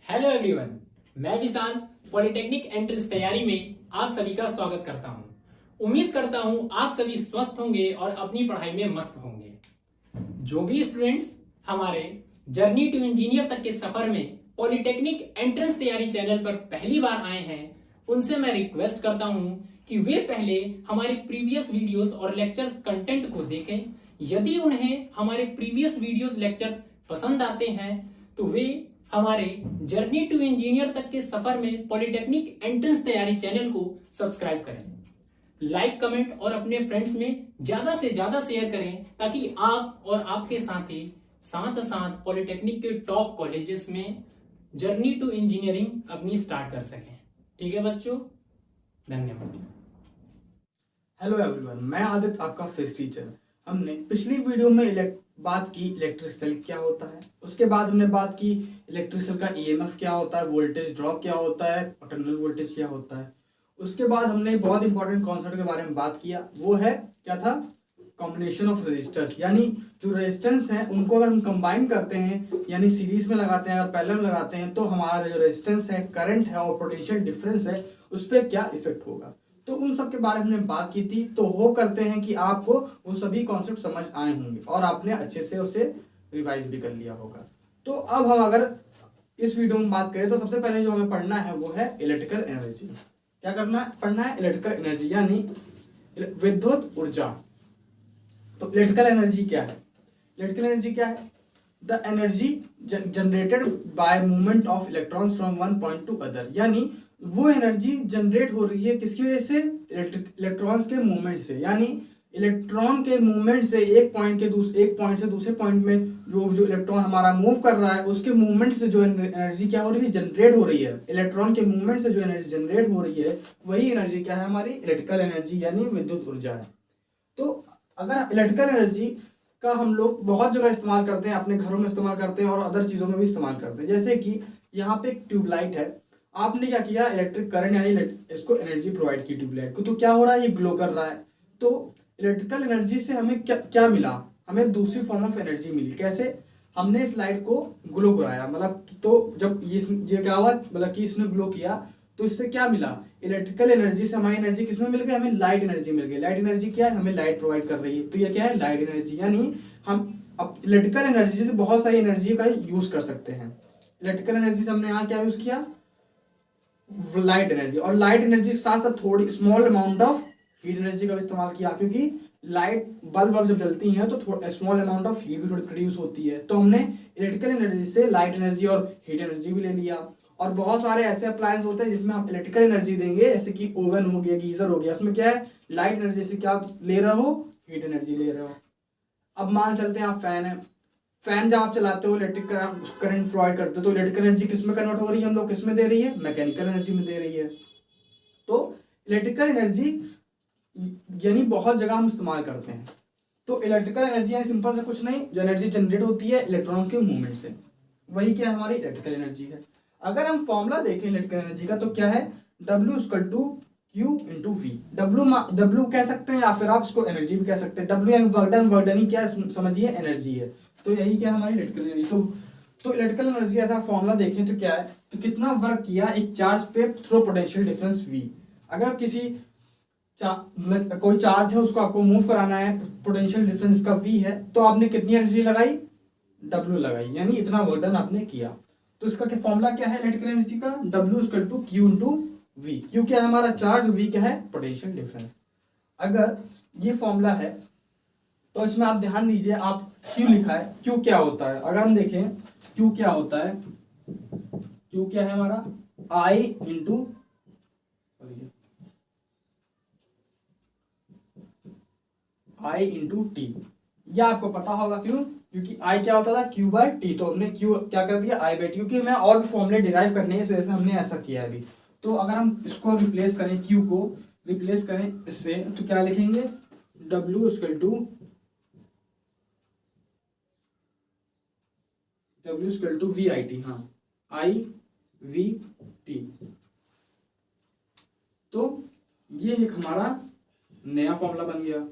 Hello everyone, मैं विशाल polytechnic entrance तैयारी में आप सभी का स्वागत करता हूं। उम्मीद करता हूं आप सभी स्वस्थ होंगे और अपनी पढ़ाई में मस्त होंगे। जो भी स्टूडेंट्स हमारे जर्नी टू इंजीनियर तक के सफर में पॉलिटेक्निक एंट्रेंस तैयारी चैनल पर पहली बार आए हैं, उनसे मैं रिक्वेस्ट करता हूं कि वे पहले हमारे प्रीवियस वीडियोस और लेक्चर्स कंटेंट को देखें। यदि उन्हें हमारे प्रीवियस वीडियोस लेक्चर्स पसंद आते हैं तो वे हमारे जर्नी टू इंजीनियर तक के सफर में पॉलिटेक्निक एंट्रेंस तैयारी चैनल को सब्सक्राइब करें, लाइक कमेंट और अपने फ्रेंड्स में ज्यादा से ज्यादा शेयर करें ताकि आप और आपके साथी साथ साथ पॉलिटेक्निक के टॉप कॉलेजेस में जर्नी टू इंजीनियरिंग अपनी स्टार्ट कर सकें। ठीक है बच्चों, धन्यवाद। हेलो एवरीवन, मैं आदित्य, आपका फिजिक्स टीचर। हमने पिछली वीडियो में बात की इलेक्ट्रिक सेल क्या होता है, उसके बाद हमने बात की इलेक्ट्रिक सेल का ईएमएफ क्या होता है, वोल्टेज ड्रॉप क्या होता है, टर्मिनल वोल्टेज क्या होता है। उसके बाद हमने बहुत इंपॉर्टेंट कॉन्सेप्ट के बारे में बात किया, वो है क्या था, कॉम्बिनेशन ऑफ रेजिस्टर्स। यानी जो रेजिस्टेंस हैं उनको अगर हम कंबाइन करते हैं, यानी सीरीज में लगाते हैं, अगर पैरेलल में लगाते हैं, तो हमारा जो रेजिस्टेंस है, करंट है और पोटेंशियल डिफरेंस है, उस पर क्या इफेक्ट होगा। तो उन सब के बारे में हमने बात की थी। तो होप करते हैं कि आपको वो सभी कॉन्सेप्ट समझ आए होंगे और आपने अच्छे से उसे रिवाइज भी कर लिया होगा। तो अब हम अगर इस वीडियो में बात करें तो सबसे पहले जो हमें पढ़ना है वो है इलेक्ट्रिकल एनर्जी। क्या पढ़ना है इलेक्ट्रिकल एनर्जी यानी विद्युत ऊर्जा। तो इलेक्ट्रिकल एनर्जी क्या है? इलेक्ट्रिकल एनर्जी क्या है? The energy generated by movement of electrons from one point two other. यानी वो एनर्जी जनरेट हो रही है किसकी वजह से? इलेक्ट्रॉन्स के मूवमेंट से। यानी इलेक्ट्रॉन के मूवमेंट से एक पॉइंट से दूसरे पॉइंट में जो इलेक्ट्रॉन हमारा मूव कर रहा है, उसके मूवमेंट से जो एनर्जी क्या हो रही है, जनरेट हो रही है। इलेक्ट्रॉन के मूवमेंट से जो एनर्जी जनरेट हो रही है, वही एनर्जी क्या है, हमारी इलेक्ट्रिकल एनर्जी यानी विद्युत ऊर्जा है। तो अगर इलेक्ट्रिकल एनर्जी का हम लोग बहुत जगह इस्तेमाल करते हैं, अपने घरों में इस्तेमाल करते हैं और अदर चीजों में भी इस्तेमाल करते हैं। जैसे कि यहाँ पे एक ट्यूबलाइट है, आपने क्या किया, इलेक्ट्रिक करंट यानी इसको एनर्जी प्रोवाइड की ट्यूबलाइट को, तो क्या हो रहा है, ये ग्लो कर रहा है। तो इलेक्ट्रिकल एनर्जी से हमें क्या मिला, हमें दूसरी फॉर्म ऑफ एनर्जी मिली। कैसे? हमने इस लाइट को ग्लो कराया, मतलब तो जब ये क्या हुआ, मतलब कि इसने ग्लो किया तो इससे क्या मिला, इलेक्ट्रिकल एनर्जी से हमारी एनर्जी किसमें मिल गई, हमें लाइट एनर्जी मिल गई। लाइट एनर्जी क्या है, हमें लाइट प्रोवाइड कर रही है, तो ये क्या है, लाइट एनर्जी। यानी हम अब इलेक्ट्रिकल एनर्जी से बहुत सारी एनर्जी का यूज कर सकते हैं। इलेक्ट्रिकल एनर्जी से हमने यहाँ क्या यूज किया, लाइट एनर्जी, और लाइट एनर्जी के साथ साथ थोड़ी small amount of heat energy का भी इस्तेमाल किया, क्योंकि लाइट बल्ब जब जलती हैं तो स्मॉल अमाउंट ऑफ हीट भी थोड़ी प्रोड्यूस होती है। तो हमने इलेक्ट्रिकल एनर्जी से लाइट एनर्जी और हीट एनर्जी भी ले लिया। और बहुत सारे ऐसे अप्लायंस होते हैं जिसमें हम इलेक्ट्रिकल एनर्जी देंगे, जैसे कि ओवन हो गया, गीजर हो गया, उसमें क्या है, लाइट एनर्जी से क्या ले रहे हो, हीट एनर्जी ले रहे हो। अब मान चलते हैं आप फैन है, फैन जब आप चलाते हो इलेक्ट्रिक करंट प्रोवाइड करते हो, तो इलेक्ट्रिकल एनर्जी किसमें कन्वर्ट हो रही है, हम लोग किसमें दे रही है, मैकेनिकल एनर्जी में दे रही है। तो इलेक्ट्रिकल एनर्जी यानी बहुत जगह हम इस्तेमाल करते हैं। तो इलेक्ट्रिकल एनर्जी यानी सिंपल से कुछ नहीं, जो एनर्जी जनरेट होती है इलेक्ट्रॉन के मूवमेंट से, वही क्या हमारी इलेक्ट्रिकल एनर्जी है। अगर हम फॉर्मूला देखें इलेक्ट्रिकल एनर्जी का, तो क्या है, W = Q × V। W कह सकते हैं या फिर आप इसको एनर्जी भी कह सकते हैं। W यानी वर्क डन ही क्या समझिए, एनर्जी है। तो यही क्या हमारी इलेक्ट्रिकल एनर्जी। तो इलेक्ट्रिकल एनर्जी ऐसा फॉर्मूला देखें तो क्या है, तो कितना वर्क किया एक चार्ज पे थ्रू पोटेंशियल डिफरेंस V। अगर किसी मतलब कोई चार्ज है, उसको आपको मूव कराना है, पोटेंशियल डिफरेंस का V है, तो आपने कितनी एनर्जी लगाई, W लगाई, यानी इतना वर्क डन आपने किया। तो इसका क्या फॉर्मूला क्या है इलेक्ट्रिकल एनर्जी का, W = Q × V। Q क्या है हमारा चार्ज, V क्या है पोटेंशियल डिफरेंस। अगर ये फॉर्मूला है तो इसमें आप ध्यान दीजिए, आप Q लिखा है, Q क्या होता है, अगर हम देखें Q क्या होता है, Q क्या है हमारा, I × T। यह आपको पता होगा क्यों, क्योंकि I क्या होता था, Q/T। तो हमने Q क्या कर दिया, I/T, क्योंकि हमें और भी फॉर्मूले डिराइव करने हैं, इस वजह से हमने ऐसा किया है अभी। तो अगर हम इसको रिप्लेस करें, Q को रिप्लेस करें इससे, तो क्या लिखेंगे, W = VIT। हाँ, IVT। तो ये एक हमारा नया फॉर्मूला बन गया।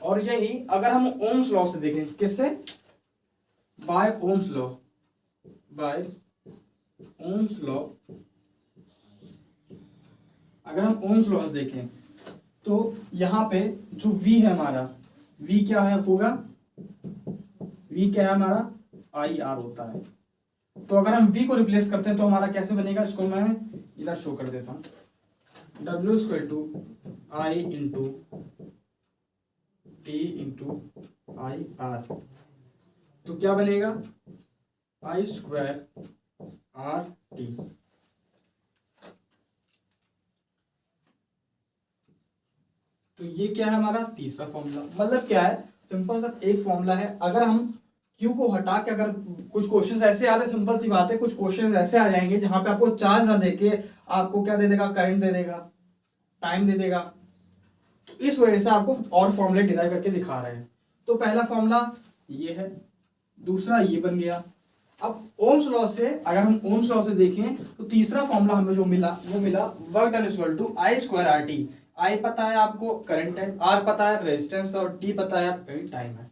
और यही अगर हम ओम्स लॉ से देखें, किससे, by Ohm's law, by Ohm's law. अगर हम ओम्स लॉ देखें तो यहाँ पे जो V है हमारा, V क्या है होगा, V क्या है हमारा IR होता है। तो अगर हम V को रिप्लेस करते हैं तो हमारा कैसे बनेगा, इसको मैं इधर शो कर देता हूँ। W equal to I into T into IR। तो क्या बनेगा, I स्क्वायर RT। तो ये क्या है हमारा तीसरा फॉर्मूला। मतलब क्या है, सिंपल सा एक फॉर्मूला है। अगर हम Q को हटा के, अगर कुछ क्वेश्चंस ऐसे आ रहे, सिंपल सी बात है, कुछ क्वेश्चंस ऐसे आ जाएंगे जहां पे आपको चार्ज ना देके आपको क्या दे देगा, करंट दे देगा, टाइम दे देगा। तो इस वजह से आपको और फॉर्मूले डिराइव करके दिखा रहे हैं। तो पहला फॉर्मूला ये है, दूसरा ये बन गया। अब ओम्स लॉ से, अगर हम ओम्स लॉ से देखें तो तीसरा फॉर्मूला हमें जो मिला वो मिला work done equal to I square R T. I पता है आपको करंट है, आर पता है रेजिस्टेंस, और टी पता है टाइम है।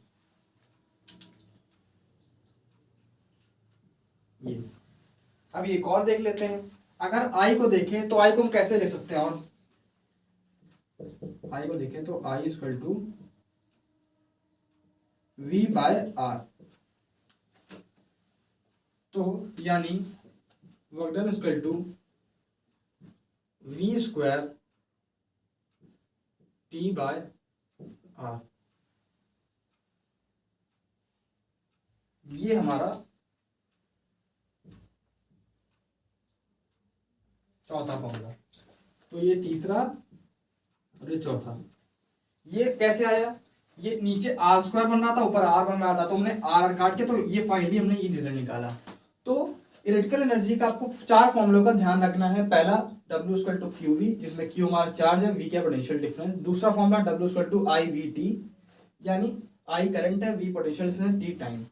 ये अब एक और देख लेते हैं। अगर आई को देखें तो आई को हम कैसे ले सकते हैं, और आई को देखें तो I equal to V by R. तो यानी work done equal to V square T by R. ये हमारा चौथा फॉर्मूला। तो ये तीसरा और ये चौथा। ये कैसे आया, ये नीचे आर स्क्वायर बन रहा था, ऊपर आर बन रहा था, तो हमने आर काट के तो ये फाइनली हमने ये रिजल्ट निकाला। तो इलेक्ट्रिकल एनर्जी का आपको चार फॉर्मूलों का ध्यान रखना है। पहला W equal to Q V, जिसमें Q हमारा चार्ज है, V क्या पोटेंशियल डिफरेंस। दूसरा formula W equal to I V T, यानी I करंट है, V potential difference, T time.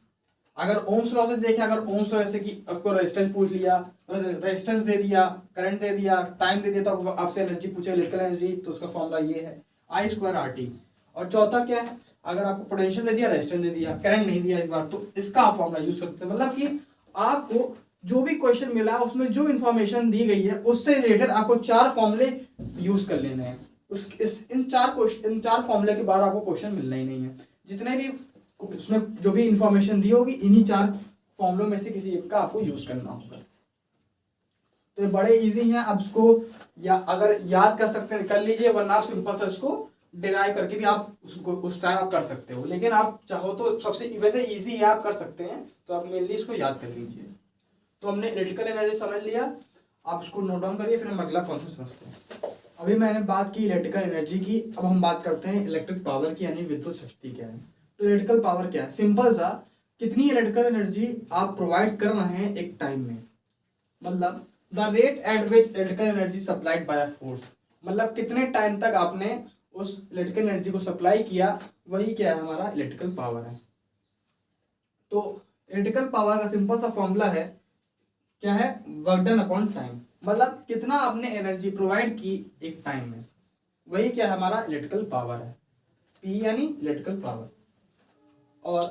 अगर ओम्स लॉ से देखें, अगर ओम्स लॉ जैसे कि आपको रेजिस्टेंस पूछ लिया, रेजिस्टेंस दे दिया, करंट दे दिया, टाइम दे दिया, तो आपसे एनर्जी पूछे इलेक्ट्रिकल एनर्जी, तो उसका फॉर्मूला ये है आई स्क्वायर आर टी। और चौथा क्या है, अगर आपको पोटेंशियल दे दिया, रेजिस्टेंस दे दिया, करंट नहीं दिया इस बार, तो इसका आप फॉर्मूला यूज करते हैं। मतलब कि आपको जो भी क्वेश्चन मिला उसमें जो इन्फॉर्मेशन दी गई है उससे रिलेटेड आपको चार फॉर्मूले यूज कर लेने हैं। इन चार फॉर्मूले के बाद आपको क्वेश्चन मिलना ही नहीं है। जितने भी उसमें जो भी इंफॉर्मेशन दी होगी, इन्हीं चार फॉर्मूलों में से किसी एक का आपको यूज करना होगा। तो ये बड़े इजी हैं। अब इसको अगर याद कर सकते हैं कर लीजिए, वरना आप सिंपल से उसको डिराइव करके भी आप उसको उस टाइम आप कर सकते हो। लेकिन आप चाहो तो सबसे वैसे इजी है, आप कर सकते हैं, तो आप मेनली इसको याद कर लीजिए। तो हमने इलेक्ट्रिकल एनर्जी समझ लिया, आप इसको नोट डाउन करिए, फिर हम अगला कॉन्सेप्ट समझते हैं। अभी मैंने बात की इलेक्ट्रिकल एनर्जी की, अब हम बात करते हैं इलेक्ट्रिक पावर की, यानी विद्युत शक्ति क्या है। तो इलेक्ट्रिकल पावर क्या है, सिंपल सा, कितनी इलेक्ट्रिकल एनर्जी आप प्रोवाइड कर रहे हैं एक टाइम में। मतलब the rate at which electrical energy supplied by force, मतलब कितने टाइम तक आपने उस इलेक्ट्रिकल एनर्जी को सप्लाई किया, वही क्या है हमारा इलेक्ट्रिकल पावर है। तो इलेक्ट्रिकल पावर का सिंपल सा फॉर्मूला है, क्या है, वर्क डन अपॉन टाइम। मतलब कितना आपने एनर्जी प्रोवाइड की एक टाइम में, वही क्या है हमारा इलेक्ट्रिकल पावर है। P यानी इलेक्ट्रिकल पावर। और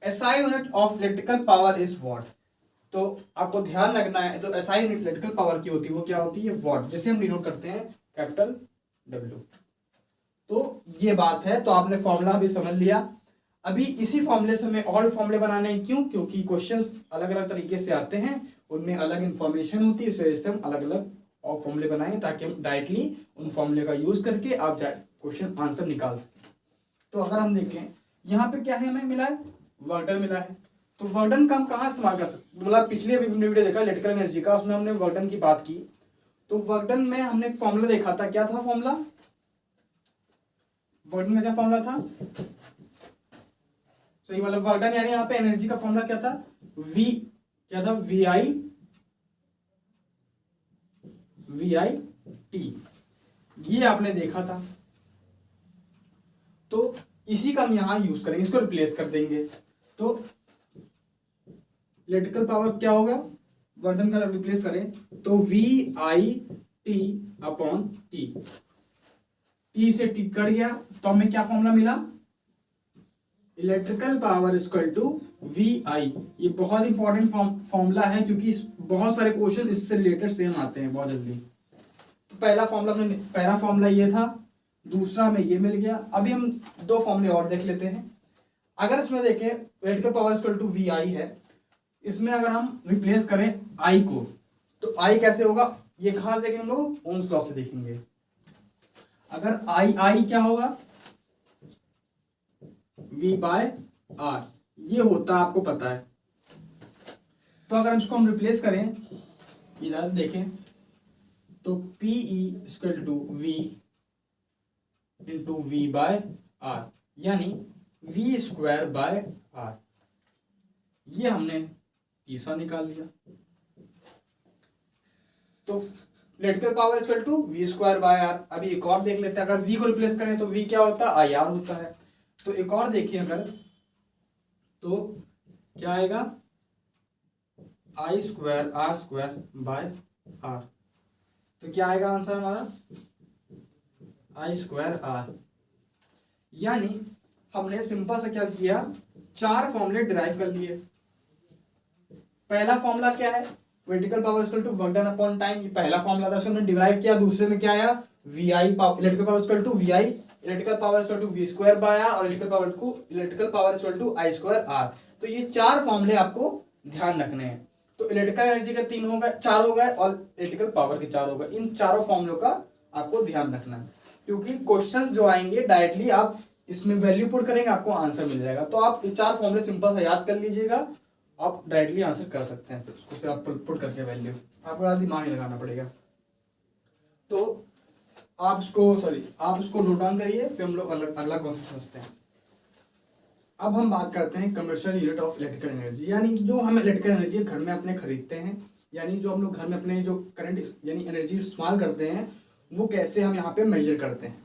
SI unit of electrical power is what. तो आपको ध्यान रखना है, तो SI यूनिट इलेक्ट्रिकल पावर की होती है, वो क्या होती है, वॉट, जिसे हम डिनोट करते हैं कैपिटल W। तो ये बात है। तो आपने फॉर्मूला भी समझ लिया। अभी इसी फॉर्मूले से हमें और फॉर्मूले बनाने हैं। क्यों? क्योंकि क्वेश्चंस अलग अलग तरीके से आते हैं, उनमें अलग इन्फॉर्मेशन होती है, इस वजह से हम अलग अलग और फॉर्मूले बनाएं, ताकि हम डायरेक्टली उन फॉर्मूले का यूज करके आप क्वेश्चन आंसर निकाल सकें। तो अगर हम देखें यहाँ पे क्या है, हमें मिला है वर्क डन मिला है। तो वर्क डन का हम कहाँ इस्तेमाल कर सकते, मतलब पिछले वीडियो देखा इलेक्ट्रिकल एनर्जी का, उसमें हमने वर्क डन की बात की। तो वर्क डन में हमने एक फॉर्मूला देखा था, क्या था फॉर्मूला, वर्क डन में क्या फॉर्मूला था, सही, मतलब वर्क डन यानी यहाँ पे एनर्जी का फॉर्मूला क्या था, V क्या था, VI T, ये आपने देखा था। तो इसी का हम यहां यूज करेंगे, इसको रिप्लेस कर देंगे। तो इलेक्ट्रिकल पावर क्या होगा, वर्क डन का रिप्लेस करें तो VI T अपॉन T से T कट गया, तो हमें क्या फॉर्मूला मिला, electrical power equal to V I. ये बहुत इंपॉर्टेंट फॉर्मूला है क्योंकि बहुत सारे क्वेश्चन इससे रिलेटेड सेम आते हैं बहुत जल्दी। तो पहला फॉर्मूला ये था, दूसरा हमें ये मिल गया। अभी हम दो फॉर्मूले और देख लेते हैं। अगर इसमें देखें electrical power equal to V I है, इसमें अगर हम रिप्लेस करें आई को, तो आई कैसे होगा, ये कहां से देखेंगे हम लोग, ओम्स लॉ से देखेंगे। अगर आई क्या होगा, V बाय आर, ये होता है आपको पता है। तो अगर इसको हम रिप्लेस करें इधर देखें तो P E equal to V into V by R, यानी V स्क्वायर बाय आर। ये हमने तीसरा निकाल लिया। तो electrical power equal to V square by R. अभी एक और देख लेते हैं, अगर V को रिप्लेस करें तो V क्या होता है, आई आर होता है। तो एक और देखिए अगर, तो क्या आएगा, I square R square by R. तो क्या आएगा आंसर हमारा, आई स्क्वायर आर। यानी हमने सिंपल से क्या किया, चार फॉर्मूले डिराइव कर लिए। पहला फॉर्मूला क्या है, vertical power equal to work done upon time, ये पहला फॉर्मूला था, हमने डिराइव किया। दूसरे में क्या आया, V I electrical power equal to V I, electrical power equal to V square by R, और electrical power equal to I square R. तो ये चार फॉर्मूले आपको ध्यान रखने हैं। तो इलेक्ट्रिकल एनर्जी के चार हो गए और इलेक्ट्रिकल पावर के चार हो गए। इन चारों फॉर्मूलों का आपको ध्यान रखना है, क्योंकि क्वेश्चंस जो आएंगे डायरेक्टली आप इसमें वैल्यू पुट करेंगे, आपको आंसर मिल जाएगा। तो आप ये चार फॉर्मूले सिंपल से याद कर लीजिएगा, आप डायरेक्टली आंसर कर सकते हैं। फिर उसको से आप पुट करके वैल्यू, आपको ज़्यादा दिमाग नहीं लगाना पड़ेगा। तो आप इसको नोट डाउन करिए, फिर हम लोग अगला कॉन्सेप्ट समझते हैं। अब हम बात करते हैं commercial unit of electrical energy, यानी जो हम इलेक्ट्रिकल एनर्जी घर में अपने खरीदते हैं, यानी जो हम लोग घर में अपने जो करंट यानी एनर्जी इस्तेमाल करते हैं, वो कैसे हम यहाँ पे मेजर करते हैं।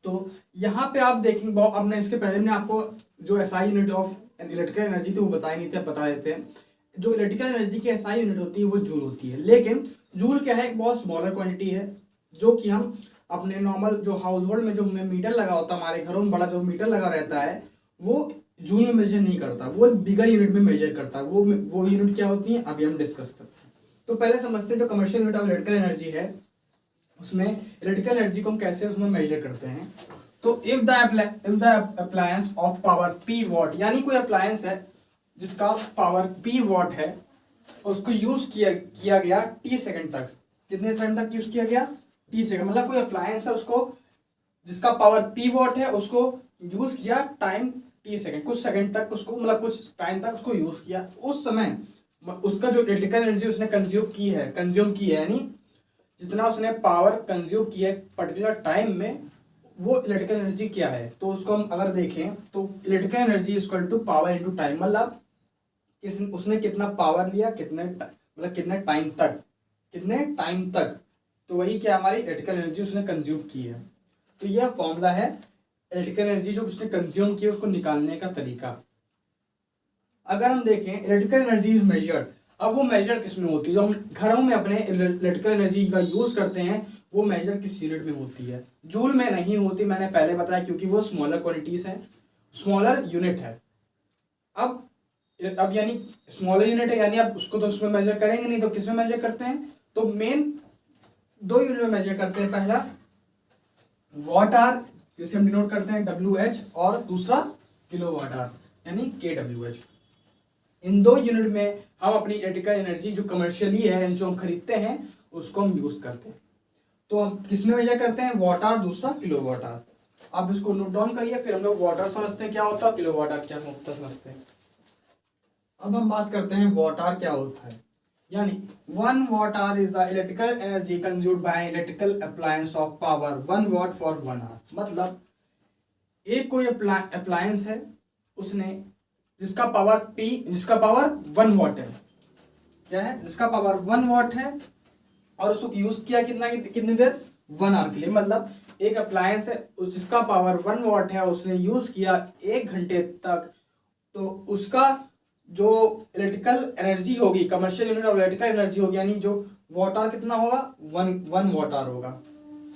तो यहाँ पे आप देखेंगे, आपने इसके पहले में आपको जो SI unit of electrical energy थी वो बताई नहीं थी, बता देते हैं। जो इलेक्ट्रिकल एनर्जी की एसआई यूनिट होती है वो जूल होती है, लेकिन जूल क्या है, एक बहुत स्मॉलर क्वांटिटी है, जो कि हम अपने नॉर्मल जो हाउस होल्ड में जो मीटर लगा होता है, हमारे घरों में बड़ा जो मीटर लगा रहता है, वो जूल में मेजर नहीं करता, वो एक बिगर यूनिट में मेजर करता है। वो यूनिट क्या होती है, अभी हम डिस्कस करते हैं। तो पहले समझते हैं जो commercial unit of electrical energy है, उसमें इलेक्ट्रिकल एनर्जी को हम कैसे उसमें मेजर करते हैं। तो if the appliance of power P what, यानी कोई अप्लायंस है जिसका पावर P वॉट है, उसको यूज किया गया T सेकंड तक। कितने टाइम तक यूज किया गया, T सेकंड। मतलब कोई अप्लायंस है उसको जिसका पावर P वॉट है, उसको यूज किया टाइम T सेकंड, कुछ सेकंड तक उसको, मतलब कुछ टाइम तक उसको यूज किया। उस समय उसका जो इलेक्ट्रिकल एनर्जी उसने कंज्यूम की है, यानी जितना उसने पावर कंज्यूम किया है पर्टिकुलर टाइम में, वो इलेक्ट्रिकल एनर्जी क्या है। तो उसको हम अगर देखें तो electrical energy equal to power into time, मतलब उसने कितना पावर लिया, कितने टाइम तक, तो वही क्या हमारी इलेक्ट्रिकल एनर्जी उसने कंज्यूम की है। तो यह फॉर्मूला है इलेक्ट्रिकल एनर्जी जो उसने कंज्यूम की है उसको निकालने का तरीका। अगर हम देखें इलेक्ट्रिकल एनर्जी इज मेजर्ड, अब वो मेजर किस में होती है, जो हम घरों में अपने इलेक्ट्रिकल एनर्जी का यूज करते हैं, वो मेजर किस यूनिट में होती है, जूल में नहीं होती, मैंने पहले बताया, क्योंकि वो स्मॉलर क्वांटिटीज है, स्मॉलर यूनिट है। अब यानी स्मॉलर यूनिट है, यानी आप उसको तो उसमें मेजर करेंगे नहीं, तो किस में मेजर करते हैं, तो मेन दो यूनिट में मेजर करते हैं। पहला वॉट आर, जिसे हम डिनोट करते हैं WH, और दूसरा किलो वाट आर यानी kWh। इन दो यूनिट में हम अपनी इलेक्ट्रिकल एनर्जी जो कमर्शियली है, जो हम खरीदते हैं, उसको हम यूज करते हैं। तो हम किस में मेजर करते हैं, वॉट आर, दूसरा किलो वाट आर। आप इसको नोट डाउन करिए, फिर हम लोग वाट आर समझते हैं क्या होता है, किलो वाट आर क्या होता है समझते हैं। अब हम बात करते हैं वॉट आर क्या होता है, यानी 1 watt hour is the electrical energy consumed by an electrical appliance of power 1 watt for 1 hour। मतलब एक कोई अप्लायंस है, उसने जिसका पावर 1 watt है, क्या है, जिसका पावर 1 watt है, और उसको यूज किया कितनी देर, 1 hour के लिए। मतलब एक अप्लायंस है जिसका पावर 1 watt है, उसने यूज किया 1 घंटे तक, तो उसका जो इलेक्ट्रिकल एनर्जी होगी, commercial unit of electrical energy होगी, यानी जो वॉट आर कितना होगा, 1 वॉट आर होगा।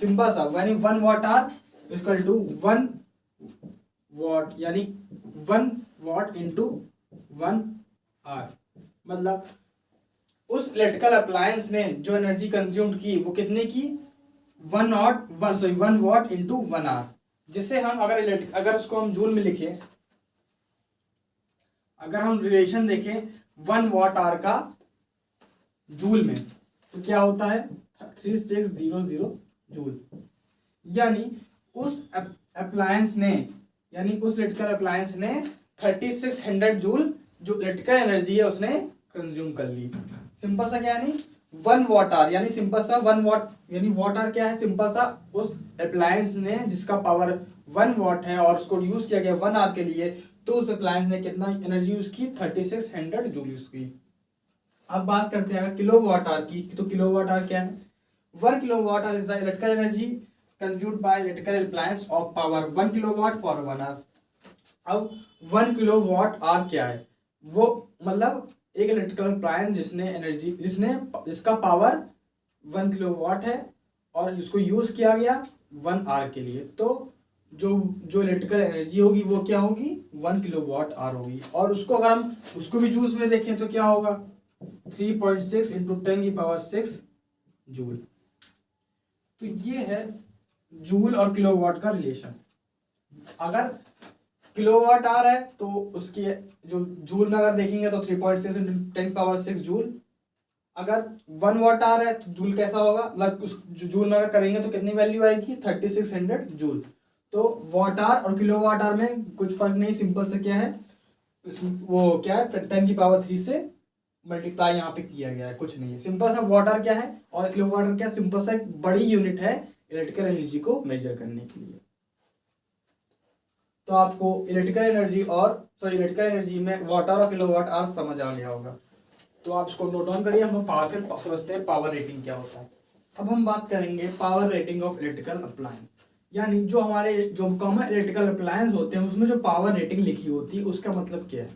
सिंपल सा, यानी 1 watt hour equal to 1 watt, यानी 1 वॉट इंटू 1 आर। मतलब उस इलेक्ट्रिकल अप्लायंस ने जो एनर्जी कंज्यूम की वो कितने की 1 वॉट इंटू 1 आर। जिसे हम अगर उसको हम जूल में लिखें, अगर हम रिलेशन देखें 1 वॉट आर का जूल में, तो क्या होता है 3600 जूल। यानी उस अप्लायंस ने, यानी उस इलेक्ट्रिकल अप्लायंस ने 3600 जूल जो इलेक्ट्रिकल एनर्जी है उसने कंज्यूम कर ली। सिंपल सा क्या, यानी 1 वॉट आर, यानी सिंपल सा 1 वॉट, यानी वॉट आर क्या है, सिंपल सा उस अप्लायंस ने जिसका पावर 1 वॉट है और उसको यूज किया गया 1 आर के लिए, तो उस अप्लायंस ने कितना एनर्जी यूज की 3600 जूल यूज की। अब बात करते हैं अगर किलो वॉट आर की, तो किलो वॉट आर क्या है, 1 kilo watt hour is the electrical energy consumed by electrical appliance of power 1 kilo watt for 1 hour. अब 1 किलो वॉट आर क्या है, वो मतलब एक इलेक्ट्रिकल अप्लायंस जिसका पावर 1 किलो वॉट है और इसको यूज किया गया 1 आर के लिए, तो जो इलेक्ट्रिकल एनर्जी होगी वो क्या होगी 1 किलो वॉट आर होगी। और उसको अगर हम उसको भी जूल्स में देखें तो क्या होगा 3.6 इंटू 10⁻⁶ जूल। तो ये है जूल और किलोवाट का रिलेशन। अगर किलोवाट आर है तो उसकी जो जूल में अगर देखेंगे तो 3.6 इंटू 10⁻⁶ जूल। अगर 1 वॉट आर है तो जूल कैसा होगा, मतलब उस जूल में अगर करेंगे तो कितनी वैल्यू आएगी 3600 जूल। तो वॉट आर और किलोवाट आर में कुछ फर्क नहीं, सिंपल से क्या है वो क्या है 10⁻³ से मल्टीप्लाई यहाँ पे किया गया है, कुछ नहीं है। सिंपल सा वॉट आर क्या है और किलोवाट आर क्या, सिंपल सा एक बड़ी यूनिट है इलेक्ट्रिकल एनर्जी को मेजर करने के लिए। तो आपको इलेक्ट्रिकल एनर्जी में वॉट आर और किलोवाट आर समझ आ गया होगा। तो आप इसको नोट डाउन करिए, हम फिर समझते हैं पावर रेटिंग क्या होता है। अब हम बात करेंगे power rating of electrical appliance, यानी जो कॉमन इलेक्ट्रिकल अप्लायंस होते हैं उसमें जो पावर रेटिंग लिखी होती है उसका मतलब क्या है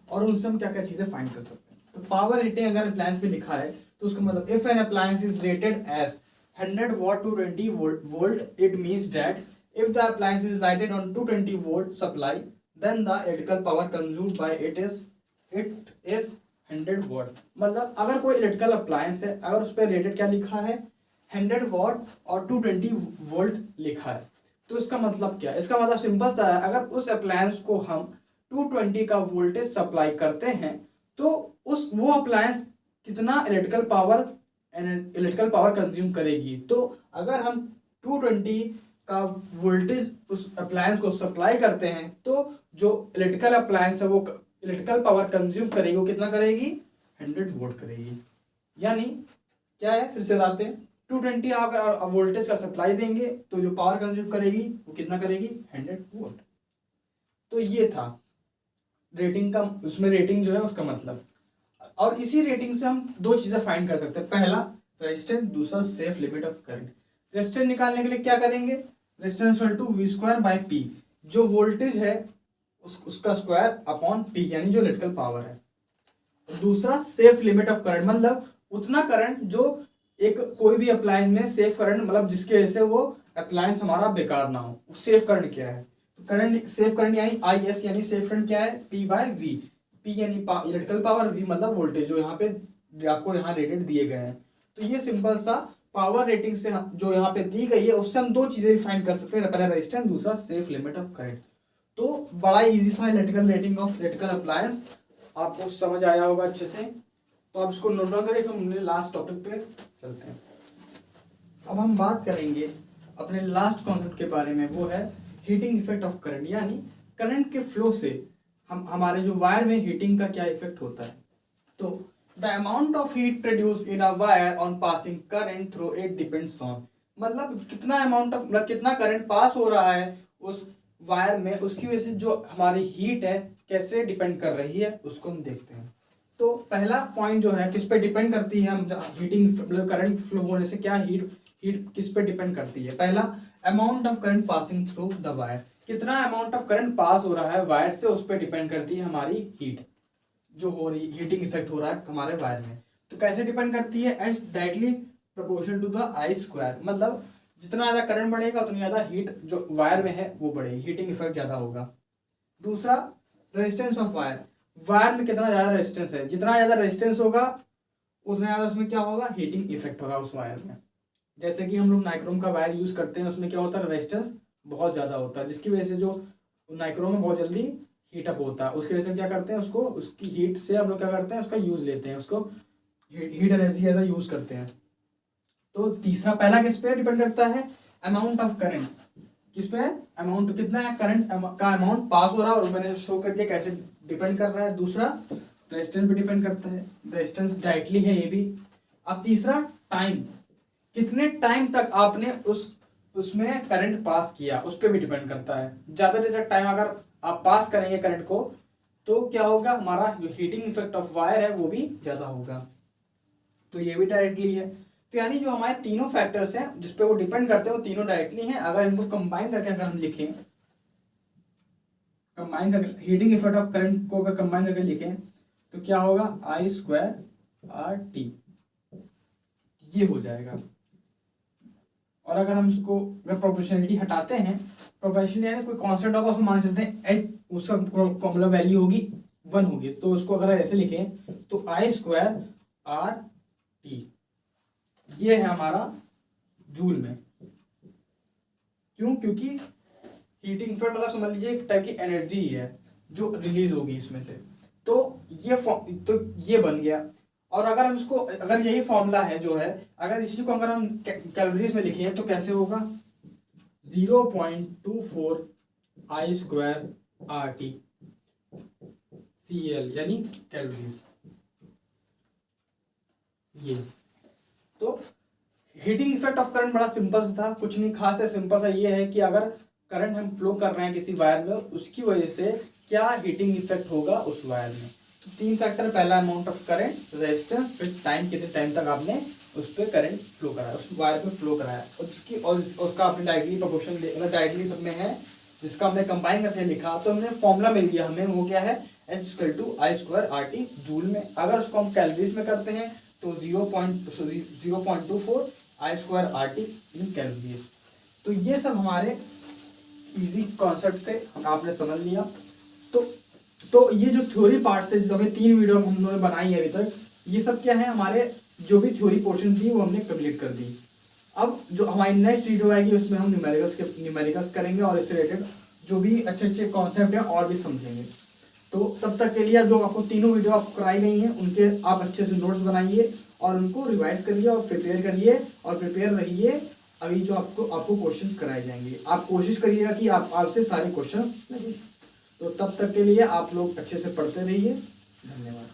और उनसे हम क्या क्या चीजें फाइंड कर सकते हैं। तो पावर रेटिंग अगर अप्लायंस पे लिखा है तो उसका मतलब if an appliance is rated as 100 watt to 20 volt, it means that if the appliance is rated on 220 volt supply, then the electrical power consumed by it is 100 watt। मतलब अगर कोई इलेक्ट्रिकल अप्लायंस है, अगर उस पर rated क्या लिखा है 100 वॉट और 220 वोल्ट लिखा है, तो इसका मतलब क्या है, इसका मतलब सिंपल सा है, अगर उस अप्लायंस को हम 220 का वोल्टेज सप्लाई करते हैं तो वो अप्लायंस कितना इलेक्ट्रिकल पावर कंज्यूम करेगी। तो अगर हम 220 का वोल्टेज उस अप्लायंस को सप्लाई करते हैं तो जो इलेक्ट्रिकल अप्लायंस है वो इलेक्ट्रिकल पावर कंज्यूम करेगी, वो कितना करेगी 100 वोल्ट करेगी। यानी क्या है, फिर से बताते हैं, 220 अगर वोल्टेज का सप्लाई देंगे तो जो पावर कंज्यूम करेगी वो कितना करेगी 100 वोल्ट। तो ये था रेटिंग का, उसमें रेटिंग जो है उसका मतलब। और इसी रेटिंग से हम दो चीजें फाइंड कर सकते हैं, पहला रेजिस्टेंस, दूसरा safe limit of current. Resistance निकालने के लिए क्या करेंगे, resistance equal to V square by P, जो वोल्टेज है उसका स्क्वायर अपॉन P, यानी जो इलेक्ट्रिकल पावर है। दूसरा सेफ लिमिट ऑफ करंट, मतलब उतना करंट जो एक कोई भी अप्लायंस में सेफ करंट, मतलब जिसकी वजह से वो अप्लायंस हमारा बेकार ना हो, सेफ करंट क्या है। तो करंट, सेफ करंट यानी IS, यानी सेफ करंट क्या है P बाय V। P यानी इलेक्ट्रिकल पावर, V मतलब वोल्टेज जो यहाँ पे आपको यहाँ रेटेड दिए गए हैं। तो ये सिंपल सा पावर रेटिंग से जो यहाँ पे दी गई है उससे हम दो चीजें फाइंड कर सकते हैं, पहला रेजिस्टेंस, दूसरा सेफ लिमिट ऑफ करंट। तो बड़ा इजी था electrical rating of electrical appliance, आपको समझ आया होगा अच्छे से। तो आप इसको नोट डाउन करिए, फिर हमने लास्ट टॉपिक पे चलते हैं। अब हम बात करेंगे अपने लास्ट कॉन्सेप्ट के बारे में, वो है हीटिंग इफेक्ट ऑफ करंट, यानी करंट के फ्लो से हमारे जो वायर में हीटिंग का क्या इफेक्ट होता है। तो the amount of heat produce in a wire on passing current through it depends on, मतलब कितना अमाउंट ऑफ, मतलब कितना करंट पास हो रहा है उस वायर में, उसकी वजह से जो हमारी हीट है कैसे डिपेंड कर रही है उसको हम देखते हैं। तो पहला पॉइंट जो है किस पे डिपेंड करती है, हम हीटिंग मतलब करंट फ्लो होने से क्या हीट किस पे डिपेंड करती है। पहला amount of current passing through the wire, कितना अमाउंट ऑफ करंट पास हो रहा है वायर से, उस पर डिपेंड करती है हमारी हीट जो हो रही, हीटिंग इफेक्ट हो रहा है हमारे वायर में। तो कैसे डिपेंड करती है, as directly proportional to the I square, मतलब जितना ज़्यादा करंट बढ़ेगा उतनी ज़्यादा हीट जो वायर में है वो बढ़ेगी, हीटिंग इफेक्ट ज़्यादा होगा। दूसरा, रेजिस्टेंस ऑफ वायर, वायर में कितना ज़्यादा रेजिस्टेंस है, जितना ज़्यादा रेजिस्टेंस होगा उतना ज़्यादा उसमें क्या होगा, हीटिंग इफेक्ट होगा उस वायर में। जैसे कि हम लोग नाइक्रोम का वायर यूज़ करते हैं, उसमें क्या होता है, रेजिस्टेंस बहुत ज़्यादा होता है, जिसकी वजह से जो नाइक्रोम में बहुत जल्दी हीटअप होता है। उसकी वजह से क्या करते हैं, उसको उसकी हीट से हम लोग क्या करते हैं, उसका यूज़ लेते हैं, उसको हीट एनर्जी ऐसा यूज़ करते हैं। तो तीसरा, पहला किस पे डिपेंड करता है, अमाउंट ऑफ करंट, किस पे है, अमाउंट, कितना है करंट का अमाउंट पास हो रहा है, और मैंने शो कर दिया कैसे डिपेंड कर रहा है। दूसरा, रेजिस्टेंस पे डिपेंड करता है, रेजिस्टेंस डायरेक्टली है ये भी। अब तीसरा, टाइम, कितने टाइम तक आपने उसमें करंट पास किया, उस पर भी डिपेंड करता है। ज़्यादा देर तक टाइम अगर आप पास करेंगे करंट को तो क्या होगा, हमारा जो हीटिंग इफेक्ट ऑफ वायर है वो भी ज़्यादा होगा। तो ये भी डायरेक्टली है। तो यानी जो हमारे तीनों फैक्टर्स हैं जिस पे वो डिपेंड करते हैं वो तीनों डायरेक्टली हैं। अगर इनको कंबाइन करके अगर हम लिखें, कंबाइन करके हीटिंग इफेक्ट ऑफ करंट को अगर कंबाइन करके लिखें तो क्या होगा, I²RT, ये हो जाएगा। और अगर हम इसको अगर प्रोपोर्शनलिटी हटाते हैं, प्रोपोर्शनलिटी यानी कोई कांस्टेंट होगा, उसको मान चलते हैं एच, उसका मतलब वैल्यू होगी 1 होगी, तो उसको अगर ऐसे लिखें तो I²RT, ये है हमारा जूल में। क्यों, क्योंकि हीटिंग इफेक्ट मतलब समझ लीजिए एक टाइप की एनर्जी है जो रिलीज होगी इसमें से। तो ये बन गया। और अगर हम इसको, अगर यही फॉर्मूला है जो है, अगर इसी को अगर हम कैलोरीज में लिखें तो कैसे होगा, 0.24 I²RT CL यानी कैलोरीज। ये तो हीटिंग इफेक्ट ऑफ करंट बड़ा सिंपल था, कुछ नहीं खास है, सिंपल सा ये है कि अगर करंट हम फ्लो कर रहे हैं किसी वायर में, उसकी वजह से क्या हीटिंग इफेक्ट होगा उस वायर में। तो 3 फैक्टर, पहला अमाउंट ऑफ करंट, रेजिस्टेंस, फिर टाइम, कितने टाइम तक आपने उस पर करंट फ्लो कराया, उस वायर पे फ्लो कराया, उसकी और उसका आपने डायरेक्टली प्रोपोर्शन, अगर डायरेक्टली सब में है जिसका हमने कंबाइन करके लिखा तो हमने फॉर्मूला मिल गया हमें, वो क्या है, H=I²RT जूल में। अगर उसको हम कैलोरीज में करते हैं तो 0.24 I²RT इन कैलोरीज। तो ये सब हमारे इजी कॉन्सेप्ट थे, आपने समझ लिया। तो ये जो थ्योरी पार्ट से जो हमें 3 वीडियो हम लोगों ने बनाई है अभी तक, ये सब क्या है, हमारे जो भी थ्योरी पोर्शन थी वो हमने कंप्लीट कर दी। अब जो हमारी नेक्स्ट वीडियो आएगी उसमें हम न्यूमेरिकल्स करेंगे और इससे रिलेटेड जो भी अच्छे अच्छे कॉन्सेप्ट हैं और भी समझेंगे। तो तब तक के लिए जो आपको तीनों वीडियो आपको कराई गई हैं उनके आप अच्छे से नोट्स बनाइए और उनको रिवाइज करिए और प्रिपेयर करिए और प्रिपेयर रहिए। अभी जो आपको क्वेश्चंस कराए जाएंगे, आप कोशिश करिएगा कि आपसे सारे क्वेश्चंस लगे। तो तब तक के लिए आप लोग अच्छे से पढ़ते रहिए। धन्यवाद।